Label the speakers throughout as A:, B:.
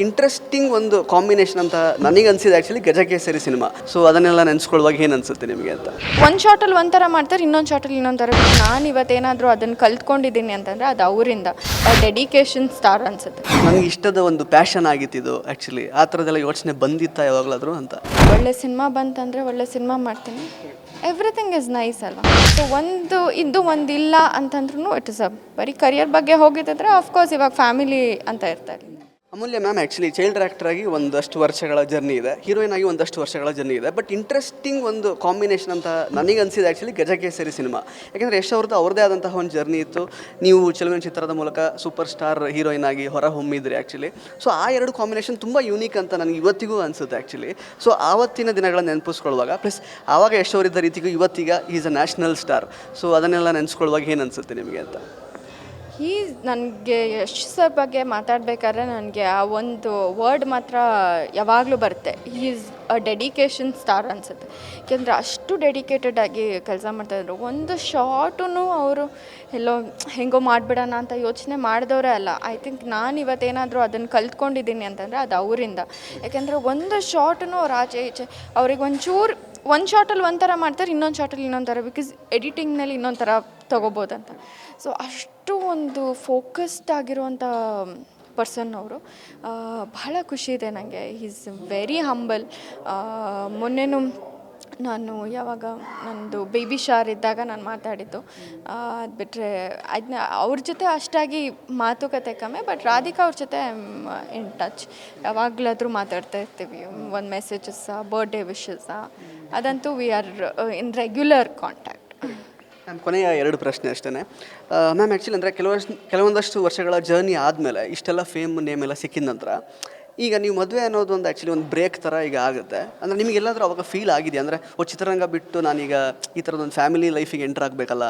A: Interesting ಒಂದು combination ಅಂತ ನನಗೆ ಅನ್ಸಿದೆ ಆ್ಯಕ್ಚುಲಿ ಗಜಕೇಸರಿ ಸಿನಿಮಾ. ಸೊ ಅದನ್ನೆಲ್ಲ ನೆನೆಸ್ಕೊಳ್ಳುವಾಗ ಏನು ಅನ್ಸುತ್ತೆ ನಿಮಗೆ ಅಂತ?
B: ಒಂದು ಶಾರ್ಟಲ್ಲಿ ಒಂಥರ ಮಾಡ್ತಾರೆ, ಇನ್ನೊಂದು ಶಾರ್ಟಲ್ಲಿ ಇನ್ನೊಂದು ಥರ. ನಾನು ಇವತ್ತೇನಾದರೂ ಅದನ್ನು ಕಲ್ತ್ಕೊಂಡಿದ್ದೀನಿ ಅಂತಂದರೆ ಅದು ಅವರಿಂದ ಡೆಡಿಕೇಶನ್ ಸ್ಟಾರ್ ಅನಿಸುತ್ತೆ.
A: ನನಗೆ ಇಷ್ಟದ ಒಂದು ಪ್ಯಾಷನ್ ಆಗಿತ್ತಿದು ಆ್ಯಕ್ಚುಲಿ. ಆ ಥರದ್ದೆಲ್ಲ ಯೋಚನೆ ಬಂದಿತ್ತಾ ಯಾವಾಗಲಾದರೂ ಅಂತ?
B: ಒಳ್ಳೆ ಸಿನಿಮಾ ಬಂತಂದರೆ ಒಳ್ಳೆ ಸಿನಿಮಾ ಮಾಡ್ತೀನಿ. ಎವ್ರಿಥಿಂಗ್ ಇಸ್ ನೈಸ್ ಅಲ್ವಾ. ಸೊ ಒಂದು ಇದು ಒಂದಿಲ್ಲ ಅಂತಂದ್ರೂ ಇಟ್ ಇಸ್ ಬರೀ ಕರಿಯರ್ ಬಗ್ಗೆ ಹೋಗಿದ್ದರೆ ಆಫ್ಕೋರ್ಸ್ ಇವಾಗ ಫ್ಯಾಮಿಲಿ ಅಂತ ಇರ್ತಾರೆ.
A: ಅಮೂಲ್ಯ ಮ್ಯಾಮ್ ಆ್ಯಕ್ಚುಲಿ ಚೈಲ್ಡ್ ಆ್ಯಕ್ಟರ್ ಆಗಿ ಒಂದಷ್ಟು ವರ್ಷಗಳ ಜರ್ನಿ ಇದೆ, ಹೀರೋಯಿನ್ ಆಗಿ ಒಂದಷ್ಟು ವರ್ಷಗಳ ಜರ್ನಿ ಇದೆ. ಬಟ್ ಇಂಟ್ರೆಸ್ಟಿಂಗ್ ಒಂದು ಕಾಂಬಿನೇಷನ್ ಅಂತ ನನಗೆ ಅನಿಸಿದೆ ಆ್ಯಕ್ಚುಲಿ ಗಜಕೇಸರಿ ಸಿನಿಮಾ. ಯಾಕೆಂದರೆ ಯಶ್ ಅವ್ರದ್ದು ಅವ್ರದ್ದೇ ಆದಂತಹ ಒಂದು ಜರ್ನಿ ಇತ್ತು. ನೀವು ಚಲನಚಿತ್ರದ ಮೂಲಕ ಸೂಪರ್ ಸ್ಟಾರ್ ಹೀರೋಯಿನ್ ಆಗಿ ಹೊರ ಹೊಮ್ಮಿದ್ರಿ ಆ್ಯಕ್ಚುಲಿ. ಸೊ ಆ ಎರಡು ಕಾಂಬಿನೇಷನ್ ತುಂಬ ಯೂನಿಕ್ ಅಂತ ನನಗೆ ಇವತ್ತಿಗೂ ಅನಿಸುತ್ತೆ ಆ್ಯಕ್ಚುಲಿ. ಸೊ ಆವತ್ತಿನ ದಿನಗಳನ್ನು ನೆನಪಿಸ್ಕೊಳ್ಳುವಾಗ ಪ್ಲಸ್ ಆವಾಗ ಯಶ್ ಅವರಿದ್ದ ರೀತಿಗೂ ಇವತ್ತೀಗ is a national star. So ಅದನ್ನೆಲ್ಲ ನೆನೆಸ್ಕೊಳ್ಳುವಾಗ ಏನು ಅನಿಸುತ್ತೆ ನಿಮಗೆ ಅಂತ?
B: ನನಗೆ ಯಶ್ ಸರ್ ಬಗ್ಗೆ ಮಾತಾಡಬೇಕಾದ್ರೆ ನನಗೆ ಆ ಒಂದು ವರ್ಡ್ ಮಾತ್ರ ಯಾವಾಗಲೂ ಬರುತ್ತೆ. ಈಸ್ ಅ ಡೆಡಿಕೇಶನ್ ಸ್ಟಾರ್ ಅನಿಸುತ್ತೆ. ಯಾಕೆಂದರೆ ಅಷ್ಟು ಡೆಡಿಕೇಟೆಡ್ ಆಗಿ ಕೆಲಸ ಮಾಡ್ತಾಯಿದ್ರು. ಒಂದು ಶಾರ್ಟೂ ಅವರು ಎಲ್ಲೋ ಹೆಂಗೋ ಮಾಡಿಬಿಡೋಣ ಅಂತ ಯೋಚನೆ ಮಾಡಿದವರೇ ಅಲ್ಲ. ಐ ಥಿಂಕ್ ನಾನು ಇವತ್ತೇನಾದರೂ ಅದನ್ನು ಕಲ್ತ್ಕೊಂಡಿದ್ದೀನಿ ಅಂತಂದರೆ ಅದು ಅವರಿಂದ. ಯಾಕೆಂದರೆ ಒಂದು ಶಾರ್ಟೂ ಅವ್ರು ಆಚೆ ಈಚೆ ಅವ್ರಿಗೆ ಒಂಚೂರು ಒಂದು ಶಾರ್ಟಲ್ಲಿ ಒಂಥರ ಮಾಡ್ತಾರೆ, ಇನ್ನೊಂದು ಶಾರ್ಟಲ್ಲಿ ಇನ್ನೊಂದು ಥರ, ಬಿಕಾಸ್ ಎಡಿಟಿಂಗ್ನಲ್ಲಿ ಇನ್ನೊಂದು ಥರ ತೊಗೋಬೋದಂತ. ಸೊ ಅಷ್ಟು ಒಂದು ಫೋಕಸ್ಡ್ ಆಗಿರುವಂಥ ಪರ್ಸನ್ ಅವರು. ಬಹಳ ಖುಷಿ ಇದೆ ನನಗೆ. Is very humble. ಮೊನ್ನೆನೂ ನಾನು ಯಾವಾಗ ನಂದು ಬೇಬಿ ಶಾರ್ ಇದ್ದಾಗ ನಾನು ಮಾತಾಡಿದ್ದು. ಅದು ಬಿಟ್ಟರೆ ಅದನ್ನ ಅವ್ರ ಜೊತೆ ಅಷ್ಟಾಗಿ ಮಾತುಕತೆ ಕಮ್ಮಿ. ಬಟ್ ರಾಧಿಕಾ ಅವ್ರ ಜೊತೆ ಇನ್ ಟಚ್ ಯಾವಾಗಲಾದರೂ ಮಾತಾಡ್ತಾ ಇರ್ತೀವಿ. ಒಂದು ಮೆಸೇಜಸ್ಸಾ, ಬರ್ಡೇ ವಿಶಸ್ಸಾ, ಅದಂತೂ we are in regular contact.
A: Ma'am ಕೊನೆಯ ಎರಡು ಪ್ರಶ್ನೆ ಅಷ್ಟೇ ಮ್ಯಾಮ್. ಆ್ಯಕ್ಚುಲಿ ಅಂದರೆ ಕೆಲವೊಂದಷ್ಟು ವರ್ಷಗಳ ಜರ್ನಿ ಆದಮೇಲೆ ಇಷ್ಟೆಲ್ಲ ಫೇಮ್ ನೇಮ್ ಎಲ್ಲ ಸಿಕ್ಕಿದ ನಂತರ ಈಗ ನೀವು ಮದುವೆ ಅನ್ನೋದು ಒಂದು ಆ್ಯಕ್ಚುಲಿ ಒಂದು ಬ್ರೇಕ್ ಥರ ಈಗ ಆಗುತ್ತೆ. ಅಂದರೆ ನಿಮಗೆಲ್ಲಾದರೂ ಅವಾಗ ಫೀಲ್ ಆಗಿದೆ ಅಂದರೆ ಚಿತ್ರರಂಗ ಬಿಟ್ಟು ನಾನೀಗ ಈ ಥರದೊಂದು ಫ್ಯಾಮಿಲಿ ಲೈಫಿಗೆ ಎಂಟರ್ ಆಗಬೇಕಲ್ಲ,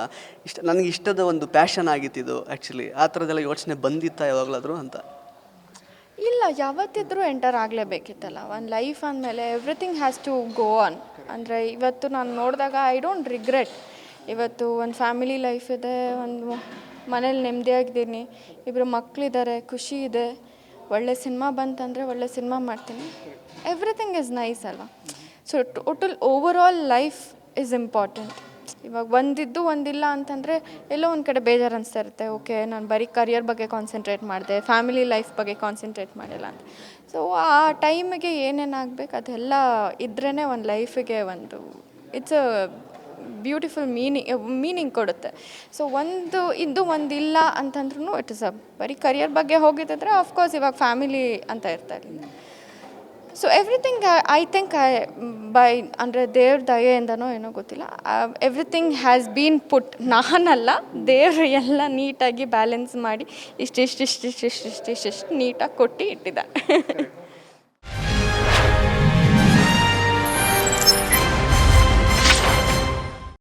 A: ನನಗೆ ಇಷ್ಟದ ಒಂದು ಪ್ಯಾಷನ್ ಆಗಿತ್ತಿದು ಆ್ಯಕ್ಚುಲಿ. ಆ ಥರದ್ದೆಲ್ಲ ಯೋಚನೆ ಬಂದಿತ್ತಾ ಯಾವಾಗಲಾದರೂ ಅಂತ?
B: ಇಲ್ಲ, ಯಾವತ್ತಿದ್ರೂ ಎಂಟರ್ ಆಗಲೇಬೇಕಿತ್ತಲ್ಲ. ಒಂದು ಲೈಫ್ ಅಂದಮೇಲೆ everything has to go on. ಅಂದರೆ ಇವತ್ತು ನಾನು ನೋಡಿದಾಗ ಐ ಡೋಂಟ್ ರಿಗ್ರೆಟ್. ಇವತ್ತು ಒಂದು ಫ್ಯಾಮಿಲಿ ಲೈಫ್ ಇದೆ, ಒಂದು ಮನೇಲಿ ನೆಮ್ಮದಿಯಾಗಿದ್ದೀನಿ, ಇಬ್ಬರು ಮಕ್ಕಳಿದ್ದಾರೆ, ಖುಷಿ ಇದೆ. ಒಳ್ಳೆ ಸಿನಿಮಾ ಬಂತಂದರೆ ಒಳ್ಳೆ ಸಿನಿಮಾ ಮಾಡ್ತೀನಿ. ಎವ್ರಿಥಿಂಗ್ ಇಸ್ ನೈಸ್ ಅಲ್ವಾ. So total over all life is important. ಇವಾಗ ಒಂದಿದ್ದು ಒಂದಿಲ್ಲ ಅಂತಂದರೆ ಎಲ್ಲೋ ಒಂದು ಕಡೆ ಬೇಜಾರು ಅನಿಸ್ತಾ ಇರುತ್ತೆ. ಓಕೆ, ನಾನು ಬರೀ ಕರಿಯರ್ ಬಗ್ಗೆ ಕಾನ್ಸಂಟ್ರೇಟ್ ಮಾಡಿದೆ, ಫ್ಯಾಮಿಲಿ ಲೈಫ್ ಬಗ್ಗೆ ಕಾನ್ಸಂಟ್ರೇಟ್ ಮಾಡಿಲ್ಲ ಅಂತ. ಸೊ ಆ ಟೈಮಿಗೆ ಏನೇನಾಗಬೇಕು ಅದೆಲ್ಲ ಇದ್ರೇ ಒಂದು ಲೈಫಿಗೆ ಒಂದು ಇಟ್ಸ್ ಅ ಬ್ಯೂಟಿಫುಲ್ ಮೀನಿಂಗ್ ಕೊಡುತ್ತೆ. ಸೊ ಒಂದು ಇದು ಒಂದಿಲ್ಲ ಅಂತಂದ್ರೂ ಇಟ್ ಇಸ್ ಬರೀ ಕರಿಯರ್ ಬಗ್ಗೆ ಹೋಗಿದ್ದರೆ ಆಫ್ಕೋರ್ಸ್ ಇವಾಗ ಫ್ಯಾಮಿಲಿ ಅಂತ ಇರ್ತಾರೆ. So everything I think by ಅಂದರೆ ದೇವ್ರ ದಯೆಯಿಂದನೋ ಏನೋ ಗೊತ್ತಿಲ್ಲ, ಎವ್ರಿಥಿಂಗ್ ಹ್ಯಾಸ್ ಬೀನ್ ಪುಟ್. ನಾನಲ್ಲ, ದೇವರು ಎಲ್ಲ ನೀಟಾಗಿ ಬ್ಯಾಲೆನ್ಸ್ ಮಾಡಿ ಇಷ್ಟಿಷ್ಟು ನೀಟಾಗಿ ಕೊಟ್ಟು ಇಟ್ಟಿದ್ದಾರೆ.